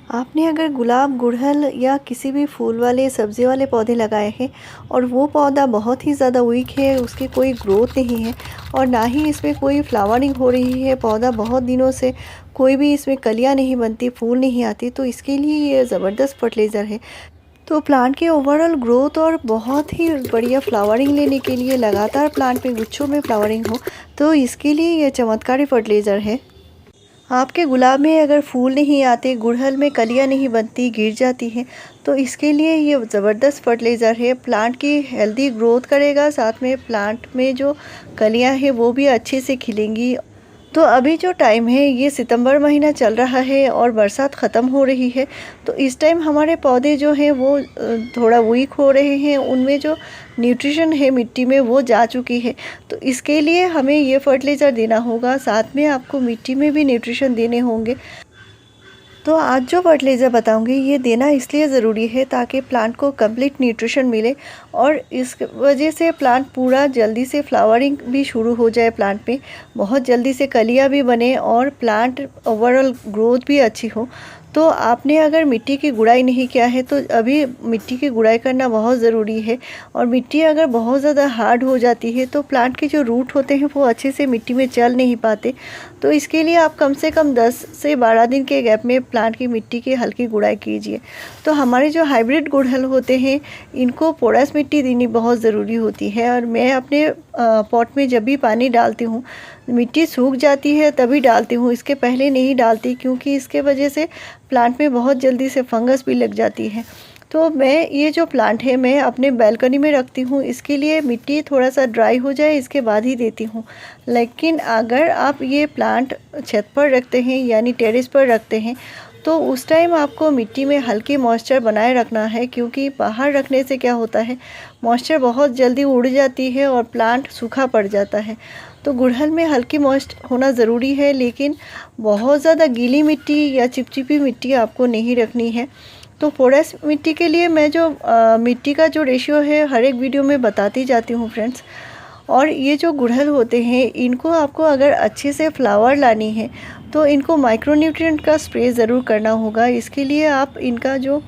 आपने अगर गुलाब, गुड़हल या किसी भी फूल वाले, सब्ज़ी वाले पौधे लगाए हैं और वो पौधा बहुत ही ज़्यादा वीक है, उसकी कोई ग्रोथ नहीं है और ना ही इसमें कोई फ्लावरिंग हो रही है, पौधा बहुत दिनों से कोई भी इसमें कलियाँ नहीं बनती, फूल नहीं आती, तो इसके लिए ये ज़बरदस्त फर्टिलाइज़र है। तो प्लांट के ओवरऑल ग्रोथ और बहुत ही बढ़िया फ्लावरिंग लेने के लिए, लगातार प्लांट में गुच्छों में फ्लावरिंग हो, तो इसके लिए ये चमत्कारी फर्टिलाइज़र है। आपके गुलाब में अगर फूल नहीं आते, गुड़हल में कलियां नहीं बनती, गिर जाती हैं, तो इसके लिए ये ज़बरदस्त फर्टिलाइज़र है। प्लांट की हेल्दी ग्रोथ करेगा, साथ में प्लांट में जो कलियां हैं वो भी अच्छे से खिलेंगी। तो अभी जो टाइम है ये सितंबर महीना चल रहा है और बरसात ख़त्म हो रही है, तो इस टाइम हमारे पौधे जो हैं वो थोड़ा वीक हो रहे हैं, उनमें जो न्यूट्रिशन है मिट्टी में वो जा चुकी है। तो इसके लिए हमें ये फर्टिलाइज़र देना होगा, साथ में आपको मिट्टी में भी न्यूट्रिशन देने होंगे। तो आज जो फर्टिलाइज़र बताऊंगी ये देना इसलिए ज़रूरी है ताकि प्लांट को कंप्लीट न्यूट्रिशन मिले और इस वजह से प्लांट पूरा जल्दी से फ्लावरिंग भी शुरू हो जाए, प्लांट में बहुत जल्दी से कलियां भी बने और प्लांट ओवरऑल ग्रोथ भी अच्छी हो। तो आपने अगर मिट्टी की गुड़ाई नहीं किया है तो अभी मिट्टी की गुड़ाई करना बहुत ज़रूरी है। और मिट्टी अगर बहुत ज़्यादा हार्ड हो जाती है तो प्लांट के जो रूट होते हैं वो अच्छे से मिट्टी में चल नहीं पाते। तो इसके लिए आप कम से कम 10 से 12 दिन के गैप में प्लांट की मिट्टी की हल्की गुड़ाई कीजिए। तो हमारे जो हाइब्रिड गुड़हल होते हैं इनको पोरस मिट्टी देनी बहुत ज़रूरी होती है और मैं अपने पॉट में जब भी पानी डालती हूँ, मिट्टी सूख जाती है तभी डालती हूँ, इसके पहले नहीं डालती, क्योंकि इसके वजह से प्लांट में बहुत जल्दी से फंगस भी लग जाती है। तो मैं ये जो प्लांट है मैं अपने बैल्कनी में रखती हूँ, इसके लिए मिट्टी थोड़ा सा ड्राई हो जाए इसके बाद ही देती हूँ। लेकिन अगर आप ये प्लांट छत पर रखते हैं यानी टेरेस पर रखते हैं तो उस टाइम आपको मिट्टी में हल्की मॉइस्चर बनाए रखना है, क्योंकि बाहर रखने से क्या होता है, मॉइस्चर बहुत जल्दी उड़ जाती है और प्लांट सूखा पड़ जाता है। तो गुड़हल में हल्की मॉइस्चर होना ज़रूरी है, लेकिन बहुत ज़्यादा गीली मिट्टी या चिपचिपी मिट्टी आपको नहीं रखनी है। तो पोरस मिट्टी के लिए मैं जो मिट्टी का जो रेशियो है हर एक वीडियो में बताती जाती हूँ फ्रेंड्स। और ये जो गुड़हल होते हैं इनको आपको अगर अच्छे से फ्लावर लानी है तो इनको माइक्रोन्यूट्रिएंट का स्प्रे ज़रूर करना होगा। इसके लिए आप इनका जो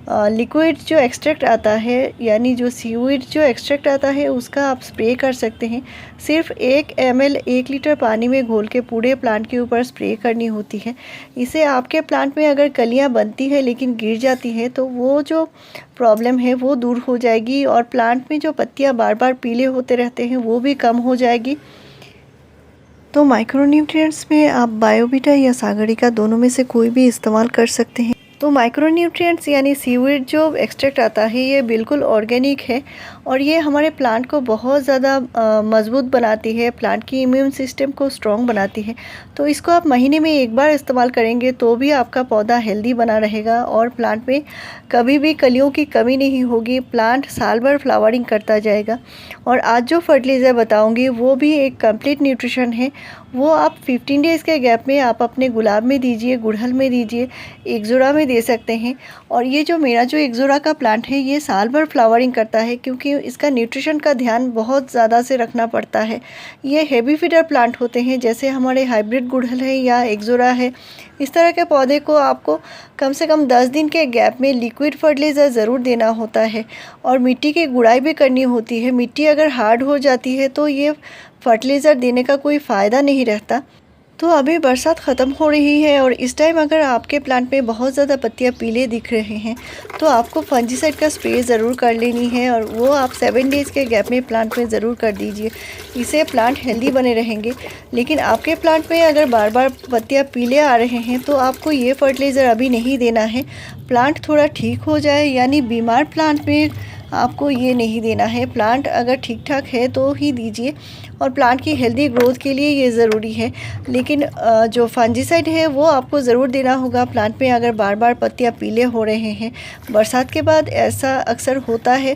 लिक्विड जो एक्सट्रैक्ट आता है यानी जो सीवीड जो एक्सट्रैक्ट आता है उसका आप स्प्रे कर सकते हैं। सिर्फ 1 ml 1 लीटर पानी में घोल के पूरे प्लांट के ऊपर स्प्रे करनी होती है। इसे आपके प्लांट में अगर कलियां बनती है लेकिन गिर जाती है तो वो जो प्रॉब्लम है वो दूर हो जाएगी और प्लांट में जो पत्तियां बार बार पीले होते रहते हैं वो भी कम हो जाएगी। तो माइक्रोन्यूट्रिएंट्स में आप बायोवीटा या सागरिका दोनों में से कोई भी इस्तेमाल कर सकते हैं। तो माइक्रोन्यूट्रिएंट्स यानी सीवीड जो एक्सट्रैक्ट आता है ये बिल्कुल ऑर्गेनिक है और ये हमारे प्लांट को बहुत ज़्यादा मज़बूत बनाती है, प्लांट की इम्यून सिस्टम को स्ट्रॉन्ग बनाती है। तो इसको आप महीने में एक बार इस्तेमाल करेंगे तो भी आपका पौधा हेल्दी बना रहेगा और प्लांट में कभी भी कलियों की कमी नहीं होगी, प्लांट साल भर फ्लावरिंग करता जाएगा। और आज जो फर्टिलाइज़र बताऊँगी वो भी एक कंप्लीट न्यूट्रिशन है, वो आप 15 डेज़ के गैप में आप अपने गुलाब में दीजिए, गुड़हल में दीजिए, एक्ज़ोरा में दे सकते हैं। और ये जो मेरा जो एक्ज़ोरा का प्लांट है ये साल भर फ्लावरिंग करता है, क्योंकि इसका न्यूट्रिशन का ध्यान बहुत ज़्यादा से रखना पड़ता है। ये हेवी फीडर प्लांट होते हैं जैसे हमारे हाइब्रिड गुड़हल है या एक्ज़ोरा है। इस तरह के पौधे को आपको कम से कम 10 दिन के गैप में लिक्विड फर्टिलाइज़र ज़रूर देना होता है और मिट्टी की गुड़ाई भी करनी होती है। मिट्टी अगर हार्ड हो जाती है तो ये फर्टिलाइज़र देने का कोई फ़ायदा नहीं रहता। तो अभी बरसात ख़त्म हो रही है और इस टाइम अगर आपके प्लांट में बहुत ज़्यादा पत्तियां पीले दिख रहे हैं तो आपको फंजीसाइड का स्प्रे ज़रूर कर लेनी है और वो आप 7 डेज़ के गैप में प्लांट में ज़रूर कर दीजिए। इससे प्लांट हेल्दी बने रहेंगे। लेकिन आपके प्लांट में अगर बार बार पत्तियां पीले आ रहे हैं तो आपको ये फर्टिलाइज़र अभी नहीं देना है। प्लांट थोड़ा ठीक हो जाए यानी बीमार प्लांट में आपको ये नहीं देना है। प्लांट अगर ठीक ठाक है तो ही दीजिए और प्लांट की हेल्दी ग्रोथ के लिए ये ज़रूरी है। लेकिन जो फंजीसाइड है वो आपको ज़रूर देना होगा प्लांट में अगर बार बार पत्तियां पीले हो रहे हैं। बरसात के बाद ऐसा अक्सर होता है,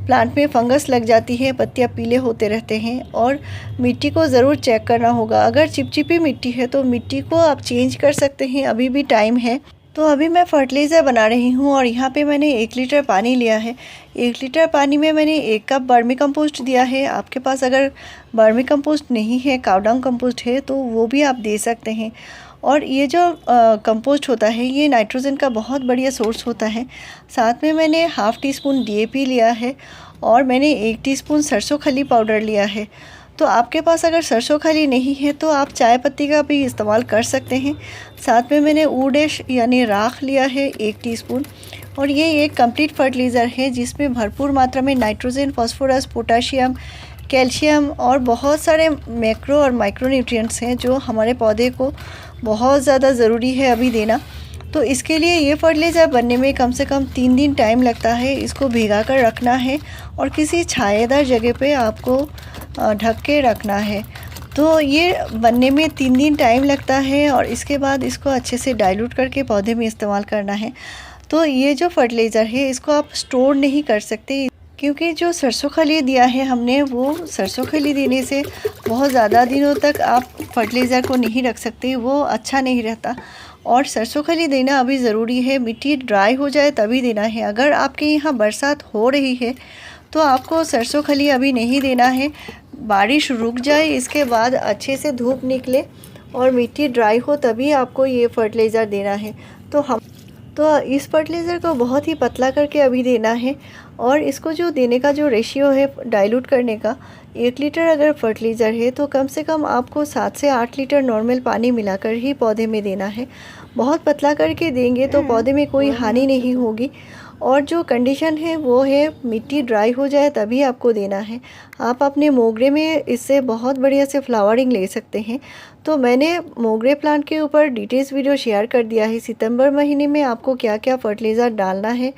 प्लांट में फंगस लग जाती है, पत्तियां पीले होते रहते हैं। और मिट्टी को ज़रूर चेक करना होगा, अगर चिपचिपी मिट्टी है तो मिट्टी को आप चेंज कर सकते हैं, अभी भी टाइम है। तो अभी मैं फर्टिलाइज़र बना रही हूँ और यहाँ पे मैंने 1 लीटर पानी लिया है। 1 लीटर पानी में मैंने 1 कप वर्मी कंपोस्ट दिया है। आपके पास अगर वर्मी कंपोस्ट नहीं है, काव डंग कंपोस्ट है तो वो भी आप दे सकते हैं। और ये जो कंपोस्ट होता है ये नाइट्रोजन का बहुत बढ़िया सोर्स होता है। साथ में मैंने हाफ़ टी स्पून DAP लिया है और मैंने 1 टीस्पून सरसों खली पाउडर लिया है। तो आपके पास अगर सरसों खली नहीं है तो आप चाय पत्ती का भी इस्तेमाल कर सकते हैं। साथ में मैंने वुड ऐश यानी राख लिया है 1 टीस्पून। और ये एक कंप्लीट फर्टिलाइज़र है जिसमें भरपूर मात्रा में नाइट्रोजन, फास्फोरस, पोटाशियम, कैल्शियम और बहुत सारे मैक्रो और माइक्रो न्यूट्रिएंट्स हैं जो हमारे पौधे को बहुत ज़्यादा ज़रूरी है अभी देना। तो इसके लिए ये फर्टिलाइज़र बनने में कम से कम 3 दिन टाइम लगता है। इसको भिगा कर रखना है और किसी छायादार जगह पे आपको ढक के रखना है। तो ये बनने में 3 दिन टाइम लगता है और इसके बाद इसको अच्छे से डाइल्यूट करके पौधे में इस्तेमाल करना है। तो ये जो फर्टिलाइज़र है इसको आप स्टोर नहीं कर सकते, क्योंकि जो सरसों खली दिया है हमने वो सरसों खली देने से बहुत ज़्यादा दिनों तक आप फर्टिलाइज़र को नहीं रख सकते, वो अच्छा नहीं रहता। और सरसों खली देना अभी ज़रूरी है, मिट्टी ड्राई हो जाए तभी देना है। अगर आपके यहाँ बरसात हो रही है तो आपको सरसों खली अभी नहीं देना है। बारिश रुक जाए, इसके बाद अच्छे से धूप निकले और मिट्टी ड्राई हो तभी आपको ये फर्टिलाइज़र देना है। तो इस फर्टिलाइज़र को बहुत ही पतला करके अभी देना है और इसको जो देने का जो रेशियो है डाइल्यूट करने का, 1 लीटर अगर फर्टिलाइज़र है तो कम से कम आपको 7 से 8 लीटर नॉर्मल पानी मिलाकर ही पौधे में देना है। बहुत पतला करके देंगे तो पौधे में कोई हानि नहीं होगी। और जो कंडीशन है वो है मिट्टी ड्राई हो जाए तभी आपको देना है। आप अपने मोगरे में इससे बहुत बढ़िया से फ्लावरिंग ले सकते हैं। तो मैंने मोगरे प्लांट के ऊपर डिटेल्स वीडियो शेयर कर दिया है। सितंबर महीने में आपको क्या क्या फर्टिलाइज़र डालना है,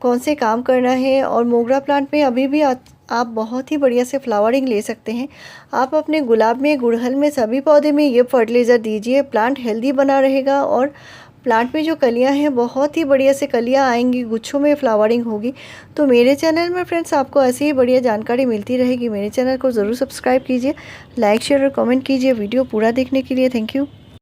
कौन से काम करना है, और मोगरा प्लांट में अभी भी आप बहुत ही बढ़िया से फ्लावरिंग ले सकते हैं। आप अपने गुलाब में, गुड़हल में, सभी पौधे में ये फर्टिलाइज़र दीजिए। प्लांट हेल्दी बना रहेगा और प्लांट में जो कलियां हैं बहुत ही बढ़िया से कलियां आएंगी, गुच्छों में फ्लावरिंग होगी। तो मेरे चैनल में फ्रेंड्स आपको ऐसी ही बढ़िया जानकारी मिलती रहेगी। मेरे चैनल को ज़रूर सब्सक्राइब कीजिए, लाइक शेयर और कमेंट कीजिए। वीडियो पूरा देखने के लिए थैंक यू।